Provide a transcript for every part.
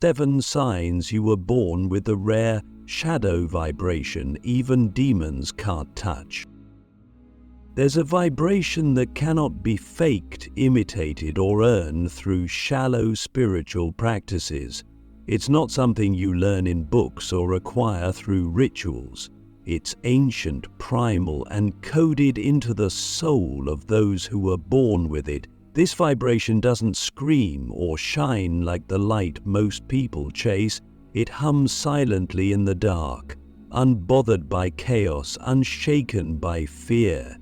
7 signs you were born with the rare shadow vibration even demons can't touch. There's a vibration that cannot be faked, imitated, or earned through shallow spiritual practices. It's not something you learn in books or acquire through rituals. It's ancient, primal, and coded into the soul of those who were born with it. This vibration doesn't scream or shine like the light most people chase. It hums silently in the dark, unbothered by chaos, unshaken by fear.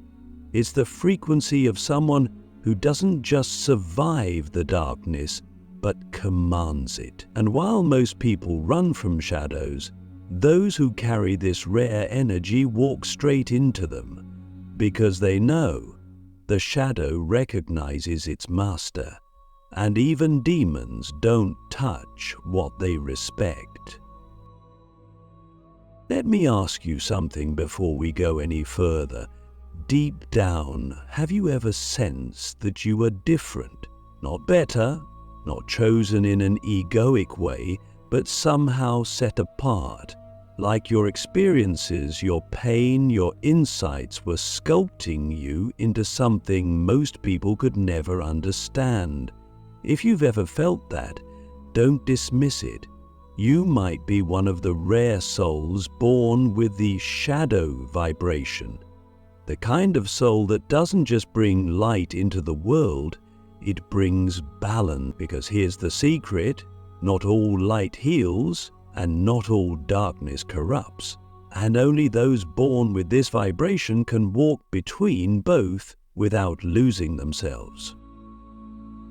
It's the frequency of someone who doesn't just survive the darkness, but commands it. And while most people run from shadows, those who carry this rare energy walk straight into them, because they know the shadow recognizes its master, and even demons don't touch what they respect. Let me ask you something before we go any further. Deep down, have you ever sensed that you are different? Not better, not chosen in an egoic way, but somehow set apart. Like your experiences, your pain, your insights were sculpting you into something most people could never understand. If you've ever felt that, don't dismiss it. You might be one of the rare souls born with the shadow vibration. The kind of soul that doesn't just bring light into the world, it brings balance. Because here's the secret: not all light heals, and not all darkness corrupts. And only those born with this vibration can walk between both without losing themselves.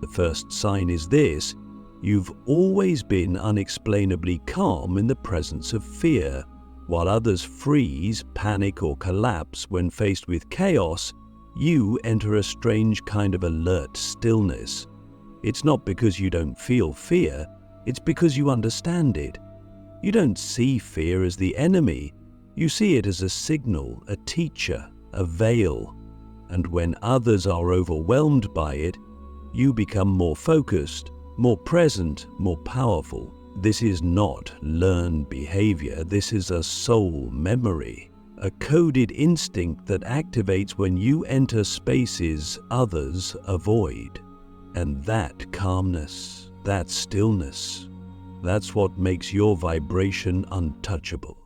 The first sign is this: you've always been unexplainably calm in the presence of fear. While others freeze, panic, or collapse when faced with chaos, you enter a strange kind of alert stillness. It's not because you don't feel fear, it's because you understand it. You don't see fear as the enemy, you see it as a signal, a teacher, a veil. And when others are overwhelmed by it, you become more focused, more present, more powerful. This is not learned behavior, this is a soul memory, a coded instinct that activates when you enter spaces others avoid. And that calmness, that stillness, that's what makes your vibration untouchable.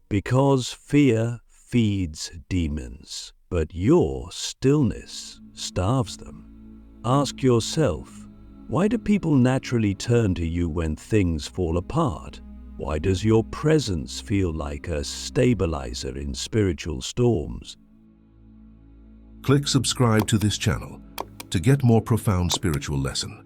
Because fear feeds demons, but your stillness starves them. Ask yourself, why do people naturally turn to you when things fall apart? Why does your presence feel like a stabilizer in spiritual storms? Click subscribe to this channel to get more profound spiritual lesson.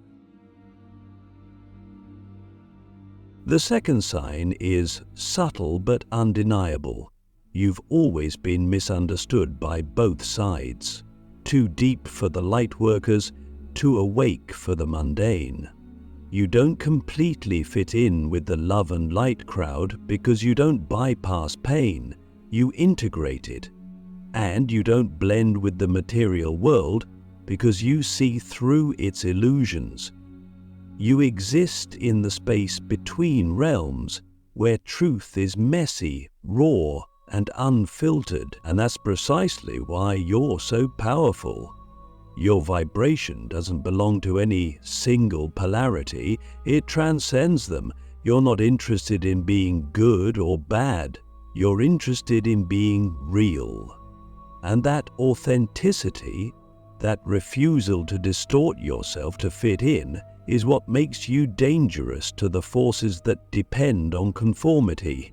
The second sign is subtle but undeniable. You've always been misunderstood by both sides. Too deep for the light workers, too awake for the mundane. You don't completely fit in with the love and light crowd because you don't bypass pain, you integrate it. And you don't blend with the material world because you see through its illusions. You exist in the space between realms where truth is messy, raw, and unfiltered, and that's precisely why you're so powerful. Your vibration doesn't belong to any single polarity, it transcends them. You're not interested in being good or bad, you're interested in being real. And that authenticity, that refusal to distort yourself to fit in, is what makes you dangerous to the forces that depend on conformity.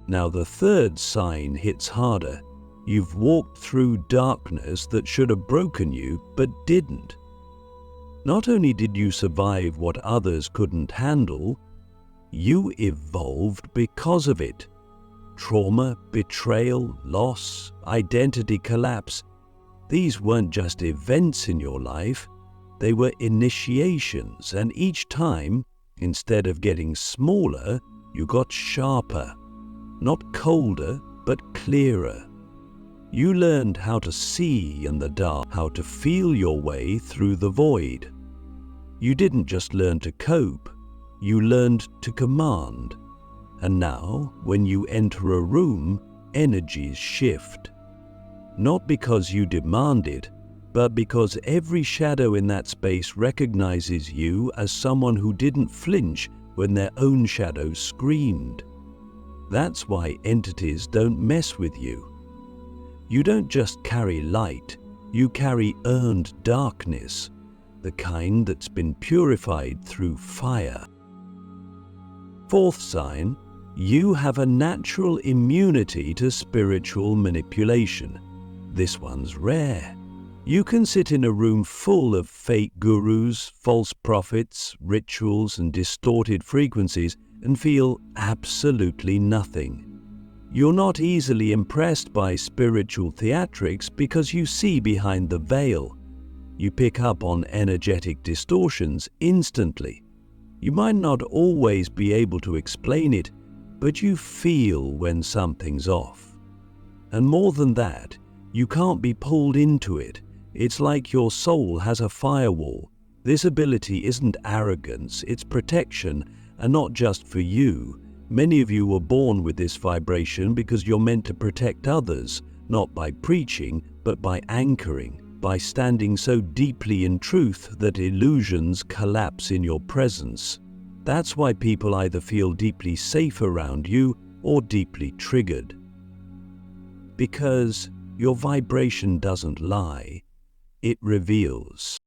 Now the third sign hits harder. You've walked through darkness that should have broken you, but didn't. Not only did you survive what others couldn't handle, you evolved because of it. Trauma, betrayal, loss, identity collapse. These weren't just events in your life, they were initiations, and each time, instead of getting smaller, you got sharper. Not colder, but clearer. You learned how to see in the dark, how to feel your way through the void. You didn't just learn to cope, You learned to command. And now, when you enter a room, energies shift. Not because you demand it, but because every shadow in that space recognizes you as someone who didn't flinch when their own shadow screamed. That's why entities don't mess with you. You don't just carry light, you carry earned darkness, the kind that's been purified through fire. Fourth sign, you have a natural immunity to spiritual manipulation. This one's rare. You can sit in a room full of fake gurus, false prophets, rituals, and distorted frequencies and feel absolutely nothing. You're not easily impressed by spiritual theatrics because you see behind the veil. You pick up on energetic distortions instantly. You might not always be able to explain it, but you feel when something's off. And more than that, you can't be pulled into it. It's like your soul has a firewall. This ability isn't arrogance, it's protection, and not just for you. Many of you were born with this vibration because you're meant to protect others, not by preaching, but by anchoring, by standing so deeply in truth that illusions collapse in your presence. That's why people either feel deeply safe around you or deeply triggered. Because your vibration doesn't lie, it reveals.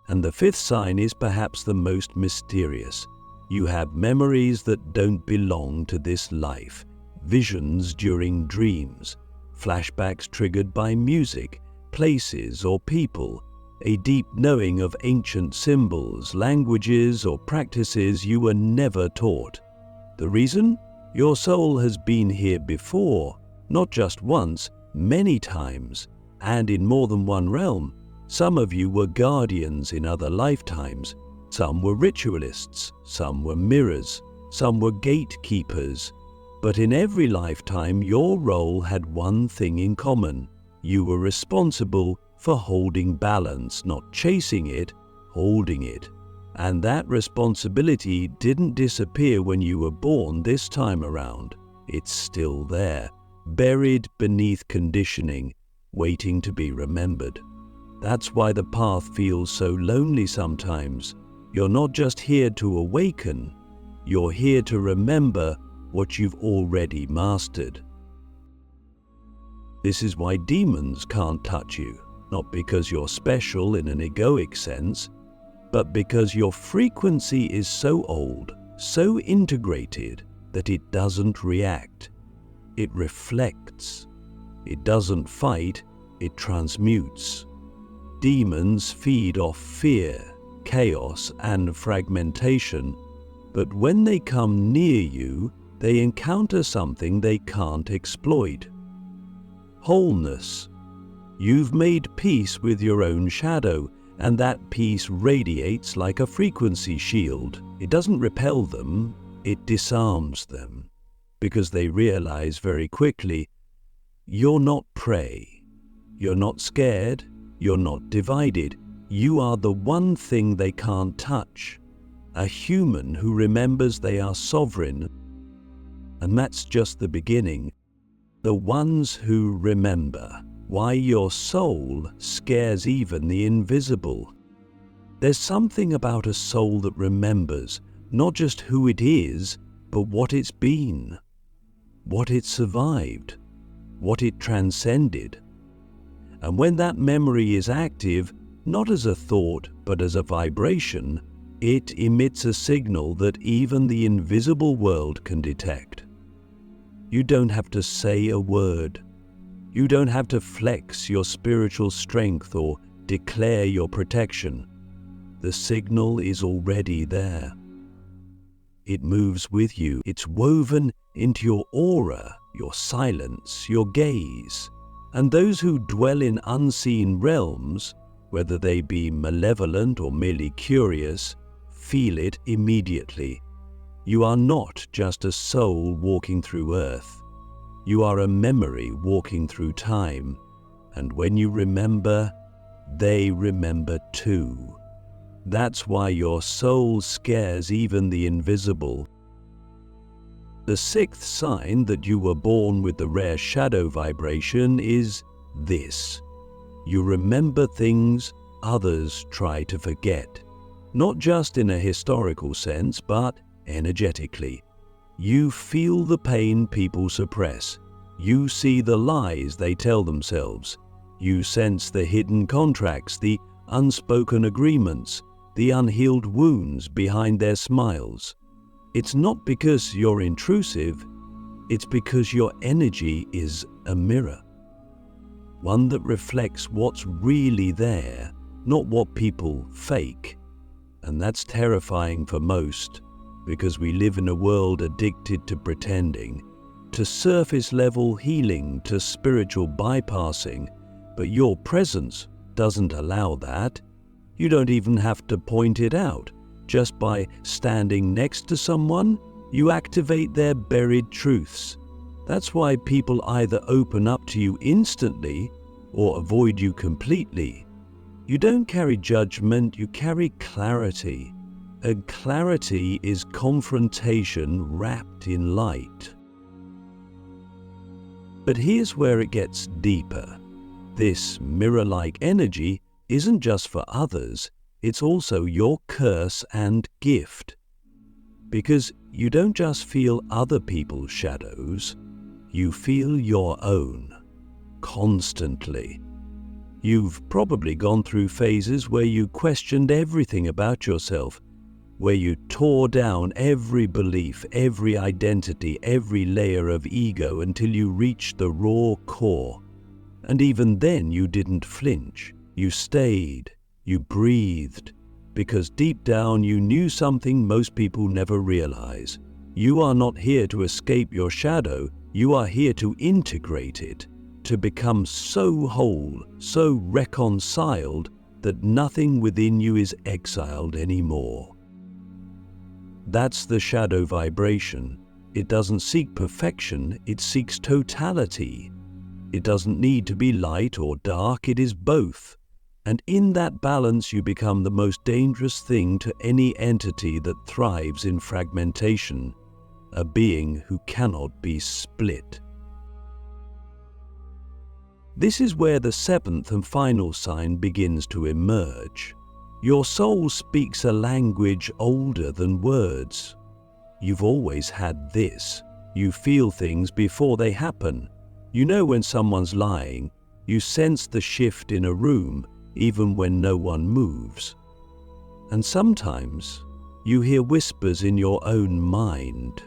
And the fifth sign is perhaps the most mysterious. You have memories that don't belong to this life, visions during dreams, flashbacks triggered by music, places or people, a deep knowing of ancient symbols, languages or practices you were never taught. The reason? Your soul has been here before, not just once, many times, and in more than one realm. Some of you were guardians in other lifetimes. Some were ritualists, some were mirrors, some were gatekeepers. But in every lifetime, your role had one thing in common. You were responsible for holding balance, not chasing it, holding it. And that responsibility didn't disappear when you were born this time around. It's still there, buried beneath conditioning, waiting to be remembered. That's why the path feels so lonely sometimes. You're not just here to awaken, you're here to remember what you've already mastered. This is why demons can't touch you, not because you're special in an egoic sense, but because your frequency is so old, so integrated, that it doesn't react. It reflects. It doesn't fight, it transmutes. Demons feed off fear, chaos, and fragmentation, but when they come near you, they encounter something they can't exploit. Wholeness. You've made peace with your own shadow, and that peace radiates like a frequency shield. It doesn't repel them, it disarms them, because they realize very quickly, you're not prey, you're not scared, you're not divided. You are the one thing they can't touch, a human who remembers they are sovereign. And that's just the beginning. The ones who remember why your soul scares even the invisible. There's something about a soul that remembers not just who it is, but what it's been, what it survived, what it transcended. And when that memory is active, not as a thought, but as a vibration, it emits a signal that even the invisible world can detect. You don't have to say a word. You don't have to flex your spiritual strength or declare your protection. The signal is already there. It moves with you. It's woven into your aura, your silence, your gaze. And those who dwell in unseen realms, whether they be malevolent or merely curious, feel it immediately. You are not just a soul walking through earth. You are a memory walking through time. And when you remember, they remember too. That's why your soul scares even the invisible. The sixth sign that you were born with the rare shadow vibration is this. You remember things others try to forget. Not just in a historical sense, but energetically. You feel the pain people suppress. You see the lies they tell themselves. You sense the hidden contracts, the unspoken agreements, the unhealed wounds behind their smiles. It's not because you're intrusive, it's because your energy is a mirror. One that reflects what's really there, not what people fake. And that's terrifying for most, because we live in a world addicted to pretending, to surface-level healing, to spiritual bypassing, but your presence doesn't allow that. You don't even have to point it out. Just by standing next to someone, you activate their buried truths. That's why people either open up to you instantly or avoid you completely. You don't carry judgment, you carry clarity. And clarity is confrontation wrapped in light. But here's where it gets deeper. This mirror-like energy isn't just for others, it's also your curse and gift. Because you don't just feel other people's shadows, you feel your own, constantly. You've probably gone through phases where you questioned everything about yourself, where you tore down every belief, every identity, every layer of ego until you reached the raw core. And even then you didn't flinch. You stayed, you breathed, because deep down you knew something most people never realize. You are not here to escape your shadow, you are here to integrate it, to become so whole, so reconciled that nothing within you is exiled anymore. That's the shadow vibration. It doesn't seek perfection, it seeks totality. It doesn't need to be light or dark, it is both. And in that balance you become the most dangerous thing to any entity that thrives in fragmentation, a being who cannot be split. This is where the seventh and final sign begins to emerge. Your soul speaks a language older than words. You've always had this. You feel things before they happen. You know when someone's lying. You sense the shift in a room, even when no one moves. And sometimes you hear whispers in your own mind,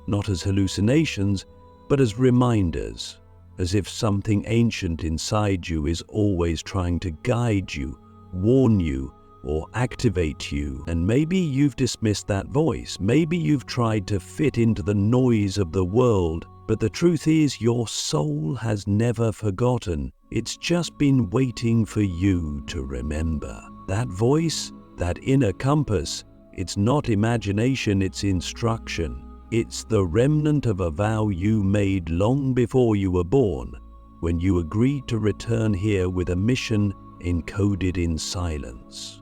not as hallucinations, but as reminders, as if something ancient inside you is always trying to guide you, warn you, or activate you. And maybe you've dismissed that voice, maybe you've tried to fit into the noise of the world, but the truth is your soul has never forgotten. It's just been waiting for you to remember. That voice, that inner compass, it's not imagination, it's instruction. It's the remnant of a vow you made long before you were born, when you agreed to return here with a mission encoded in silence.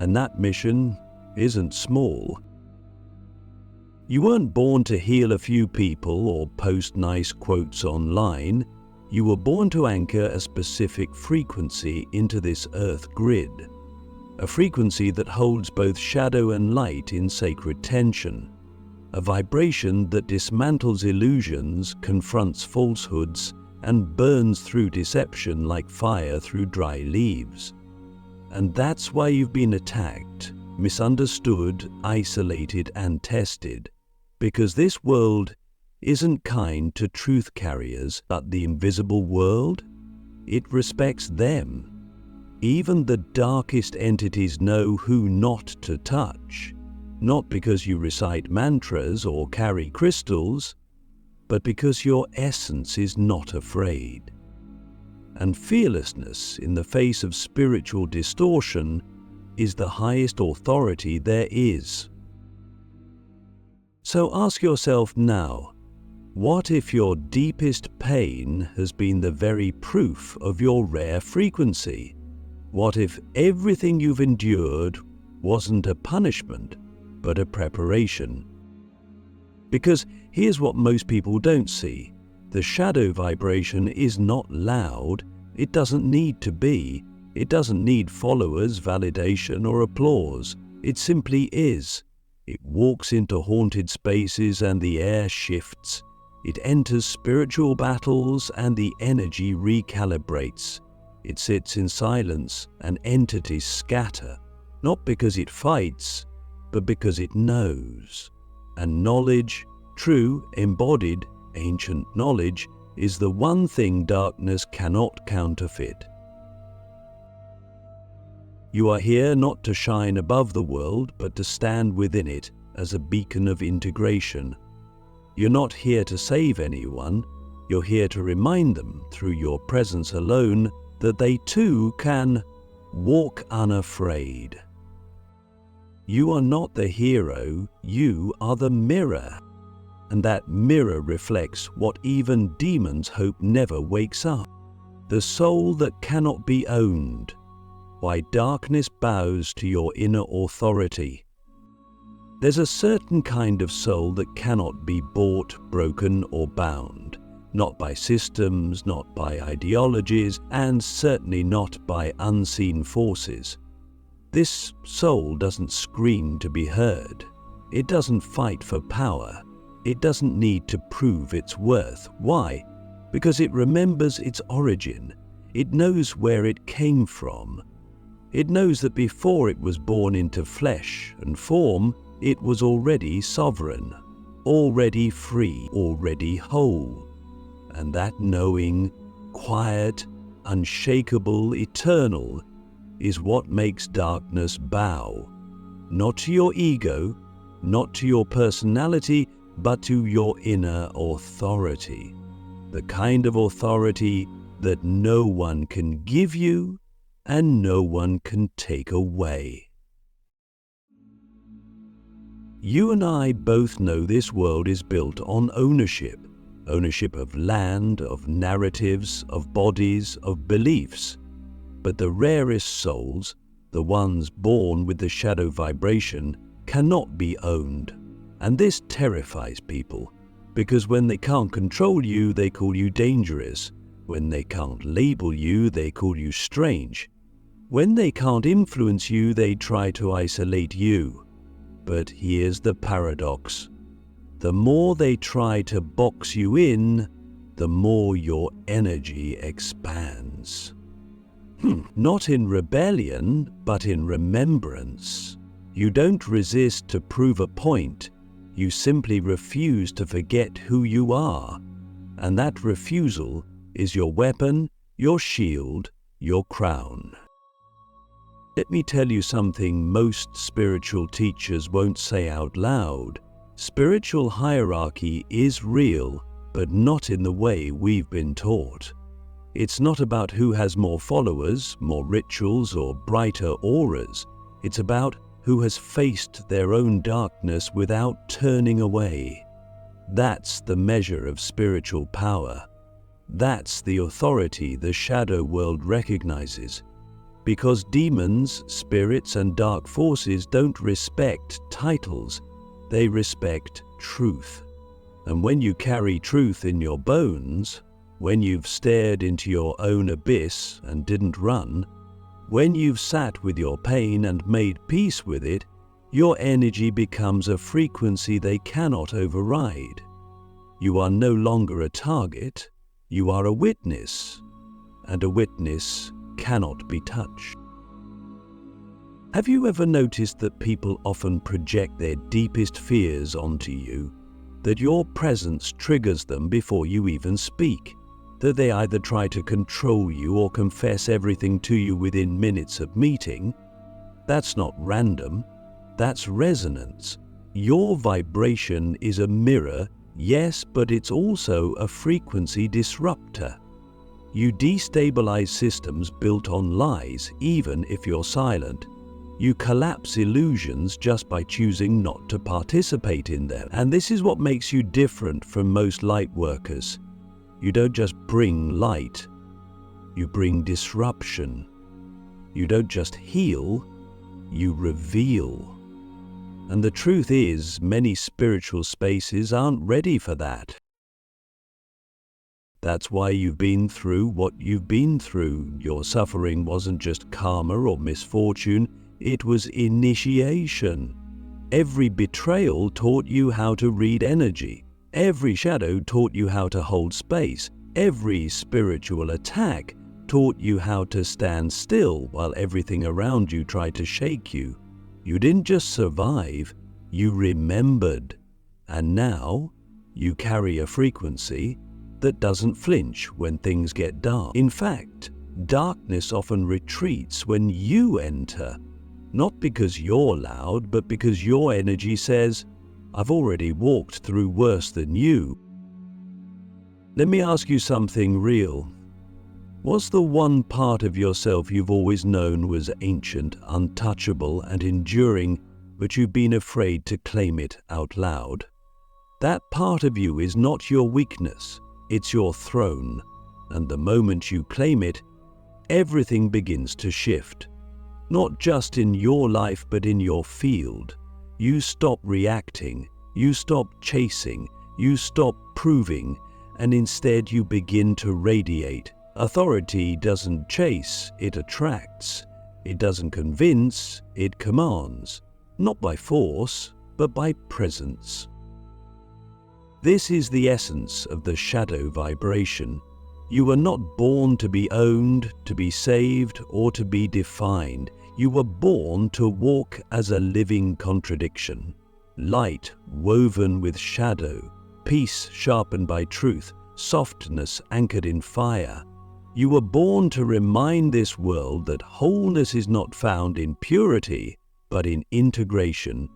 And that mission isn't small. You weren't born to heal a few people or post nice quotes online. You were born to anchor a specific frequency into this earth grid, a frequency that holds both shadow and light in sacred tension, a vibration that dismantles illusions, confronts falsehoods, and burns through deception like fire through dry leaves. And that's why you've been attacked, misunderstood, isolated, and tested, because this world isn't kind to truth carriers, but the invisible world, it respects them. Even the darkest entities know who not to touch, not because you recite mantras or carry crystals, but because your essence is not afraid. And fearlessness in the face of spiritual distortion is the highest authority there is. So ask yourself now, what if your deepest pain has been the very proof of your rare frequency? What if everything you've endured wasn't a punishment, but a preparation? Because here's what most people don't see. The shadow vibration is not loud. It doesn't need to be. It doesn't need followers, validation, or applause. It simply is. It walks into haunted spaces and the air shifts. It enters spiritual battles and the energy recalibrates. It sits in silence and entities scatter, not because it fights, but because it knows. And knowledge, true, embodied, ancient knowledge, is the one thing darkness cannot counterfeit. You are here not to shine above the world, but to stand within it as a beacon of integration. You're not here to save anyone. You're here to remind them, through your presence alone, that they too can walk unafraid. You are not the hero, you are the mirror. And that mirror reflects what even demons hope never wakes up. The soul that cannot be owned. Why darkness bows to your inner authority. There's a certain kind of soul that cannot be bought, broken, or bound. Not by systems, not by ideologies, and certainly not by unseen forces. This soul doesn't scream to be heard. It doesn't fight for power. It doesn't need to prove its worth. Why? Because it remembers its origin. It knows where it came from. It knows that before it was born into flesh and form, it was already sovereign, already free, already whole. And that knowing, quiet, unshakable, eternal, is what makes darkness bow. Not to your ego, not to your personality, but to your inner authority. The kind of authority that no one can give you and no one can take away. You and I both know this world is built on ownership. Ownership of land, of narratives, of bodies, of beliefs. But the rarest souls, the ones born with the shadow vibration, cannot be owned. And this terrifies people, because when they can't control you, they call you dangerous. When they can't label you, they call you strange. When they can't influence you, they try to isolate you. But here's the paradox. The more they try to box you in, the more your energy expands. Not in rebellion, but in remembrance. You don't resist to prove a point. You simply refuse to forget who you are. And that refusal is your weapon, your shield, your crown. Let me tell you something most spiritual teachers won't say out loud. Spiritual hierarchy is real, but not in the way we've been taught. It's not about who has more followers, more rituals, or brighter auras. It's about who has faced their own darkness without turning away. That's the measure of spiritual power. That's the authority the shadow world recognizes. Because demons, spirits, and dark forces don't respect titles, they respect truth. And when you carry truth in your bones, when you've stared into your own abyss and didn't run, when you've sat with your pain and made peace with it, your energy becomes a frequency they cannot override. You are no longer a target, you are a witness, and a witness cannot be touched. Have you ever noticed that people often project their deepest fears onto you? That your presence triggers them before you even speak? That they either try to control you or confess everything to you within minutes of meeting? That's not random, that's resonance. Your vibration is a mirror, yes, but it's also a frequency disruptor. You destabilize systems built on lies, even if you're silent. You collapse illusions just by choosing not to participate in them. And this is what makes you different from most light workers. You don't just bring light, you bring disruption. You don't just heal, you reveal. And the truth is, many spiritual spaces aren't ready for that. That's why you've been through what you've been through. Your suffering wasn't just karma or misfortune, it was initiation. Every betrayal taught you how to read energy. Every shadow taught you how to hold space. Every spiritual attack taught you how to stand still while everything around you tried to shake you. You didn't just survive, you remembered. And now, you carry a frequency that doesn't flinch when things get dark. In fact, darkness often retreats when you enter, not because you're loud, but because your energy says, "I've already walked through worse than you." Let me ask you something real. What's the one part of yourself you've always known was ancient, untouchable, and enduring, but you've been afraid to claim it out loud? That part of you is not your weakness. It's your throne, and the moment you claim it, everything begins to shift. Not just in your life, but in your field. You stop reacting, you stop chasing, you stop proving, and instead you begin to radiate. Authority doesn't chase, it attracts. It doesn't convince, it commands. Not by force, but by presence. This is the essence of the shadow vibration. You were not born to be owned, to be saved, or to be defined. You were born to walk as a living contradiction. Light woven with shadow, peace sharpened by truth, softness anchored in fire. You were born to remind this world that wholeness is not found in purity, but in integration.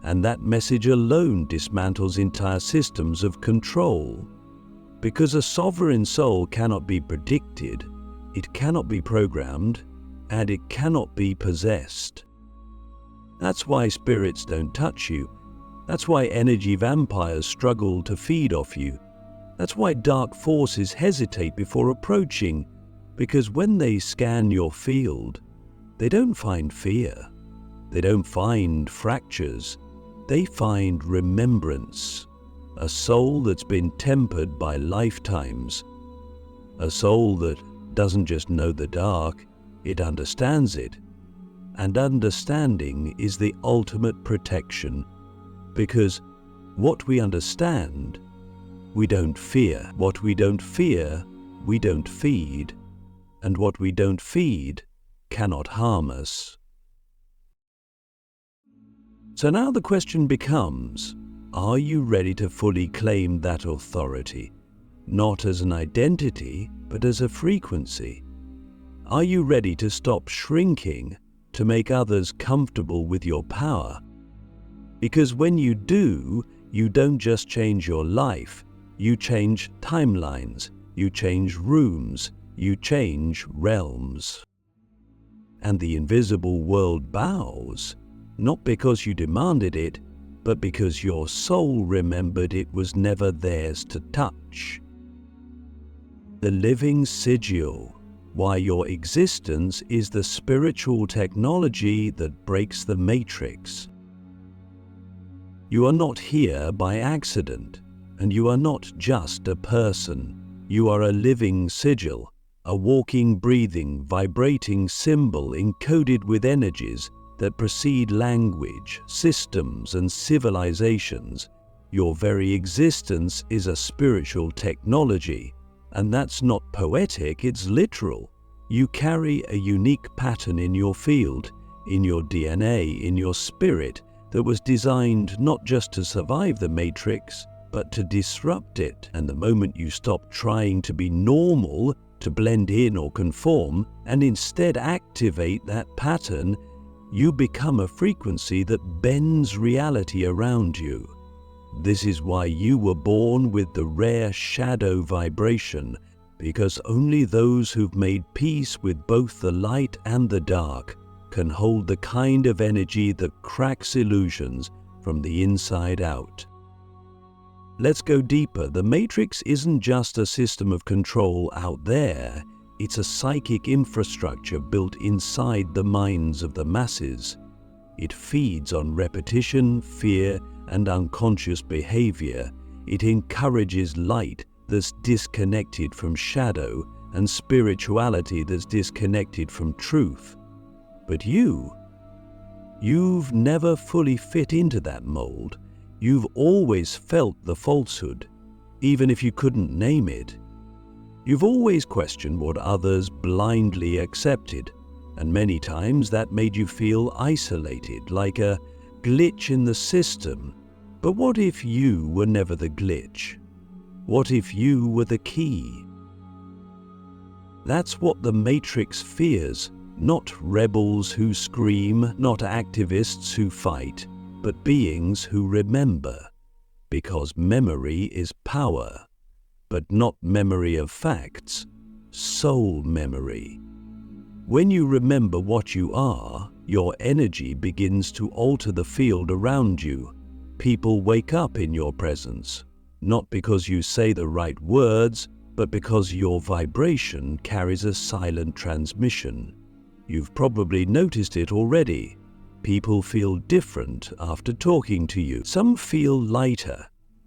And that message alone dismantles entire systems of control. Because a sovereign soul cannot be predicted, it cannot be programmed, and it cannot be possessed. That's why spirits don't touch you. That's why energy vampires struggle to feed off you. That's why dark forces hesitate before approaching, because when they scan your field, they don't find fear. They don't find fractures. They find remembrance, a soul that's been tempered by lifetimes, a soul that doesn't just know the dark, it understands it. And understanding is the ultimate protection, because what we understand, we don't fear. What we don't fear, we don't feed. And what we don't feed cannot harm us. So now the question becomes, are you ready to fully claim that authority? Not as an identity, but as a frequency. Are you ready to stop shrinking to make others comfortable with your power? Because when you do, you don't just change your life, you change timelines, you change rooms, you change realms. And the invisible world bows, not because you demanded it, but because your soul remembered it was never theirs to touch. The living sigil, why your existence is the spiritual technology that breaks the matrix. You are not here by accident, and you are not just a person. You are a living sigil, a walking, breathing, vibrating symbol encoded with energies that precede language, systems, and civilizations. Your very existence is a spiritual technology, and that's not poetic, it's literal. You carry a unique pattern in your field, in your DNA, in your spirit, that was designed not just to survive the matrix, but to disrupt it. And the moment you stop trying to be normal, to blend in or conform, and instead activate that pattern, you become a frequency that bends reality around you. This is why you were born with the rare shadow vibration, because only those who've made peace with both the light and the dark can hold the kind of energy that cracks illusions from the inside out. Let's go deeper. The Matrix isn't just a system of control out there, It's a psychic infrastructure built inside the minds of the masses. It feeds on repetition, fear, and unconscious behavior. It encourages light that's disconnected from shadow and spirituality that's disconnected from truth. But you've never fully fit into that mold. You've always felt the falsehood, even if you couldn't name it. You've always questioned what others blindly accepted, and many times that made you feel isolated, like a glitch in the system. But what if you were never the glitch? What if you were the key? That's what the Matrix fears, not rebels who scream, not activists who fight, but beings who remember. Because memory is power, but not memory of facts, soul memory. When you remember what you are, your energy begins to alter the field around you. People wake up in your presence, not because you say the right words, but because your vibration carries a silent transmission. You've probably noticed it already. People feel different after talking to you. Some feel lighter,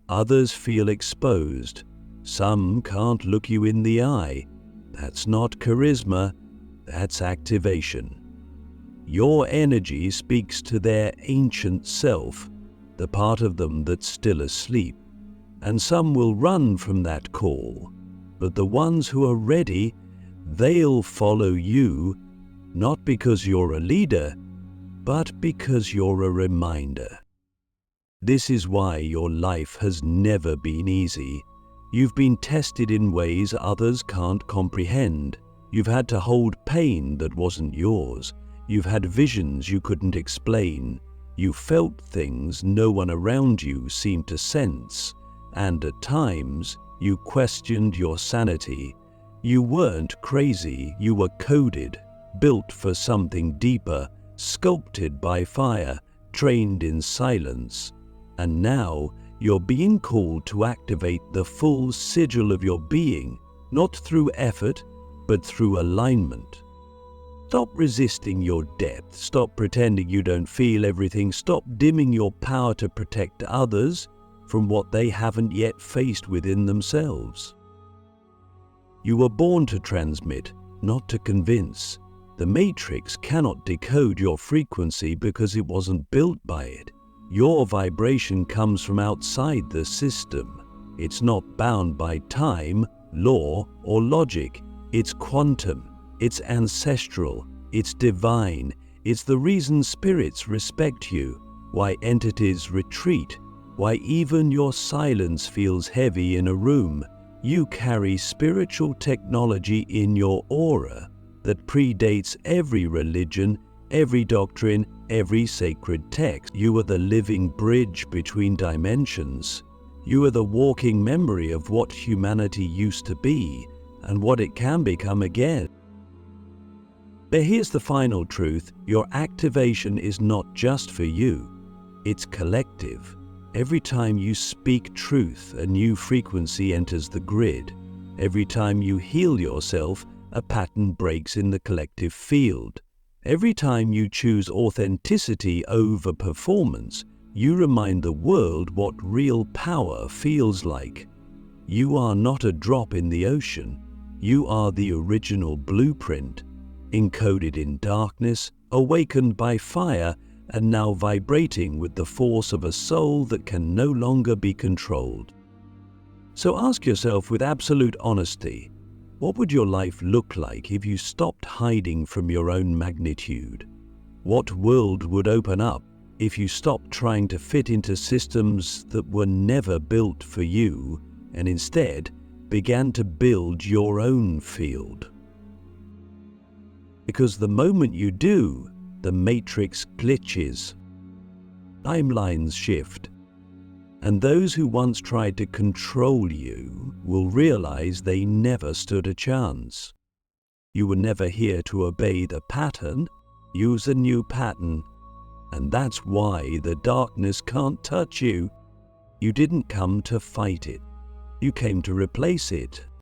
others feel exposed. Some can't look you in the eye. That's not charisma, that's activation. Your energy speaks to their ancient self, the part of them that's still asleep. And some will run from that call, but the ones who are ready, they'll follow you, not because you're a leader, but because you're a reminder. This is why your life has never been easy. You've been tested in ways others can't comprehend. You've had to hold pain that wasn't yours. You've had visions you couldn't explain. You felt things no one around you seemed to sense. And at times, you questioned your sanity. You weren't crazy, you were coded, built for something deeper, sculpted by fire, trained in silence. And now, you're being called to activate the full sigil of your being, not through effort, but through alignment. Stop resisting your depth. Stop pretending you don't feel everything. Stop dimming your power to protect others from what they haven't yet faced within themselves. You were born to transmit, not to convince. The Matrix cannot decode your frequency because it wasn't built by it. Your vibration comes from outside the system. It's not bound by time, law, or logic. It's quantum. It's ancestral, it's divine, it's the reason spirits respect you, why entities retreat, why even your silence feels heavy in a room. You carry spiritual technology in your aura that predates every religion, every doctrine, every sacred text. You are the living bridge between dimensions. You are the walking memory of what humanity used to be and what it can become again. But here's the final truth. Your activation is not just for you. It's collective. Every time you speak truth, a new frequency enters the grid. Every time you heal yourself, a pattern breaks in the collective field. Every time you choose authenticity over performance, you remind the world what real power feels like. You are not a drop in the ocean. You are the original blueprint, encoded in darkness, awakened by fire, and now vibrating with the force of a soul that can no longer be controlled. So ask yourself with absolute honesty, what would your life look like if you stopped hiding from your own magnitude? What world would open up if you stopped trying to fit into systems that were never built for you and instead began to build your own field? Because the moment you do, the Matrix glitches, timelines shift, and those who once tried to control you will realize they never stood a chance. You were never here to obey the pattern. Use a new pattern, and that's why the darkness can't touch you. You didn't come to fight it. You came to replace it.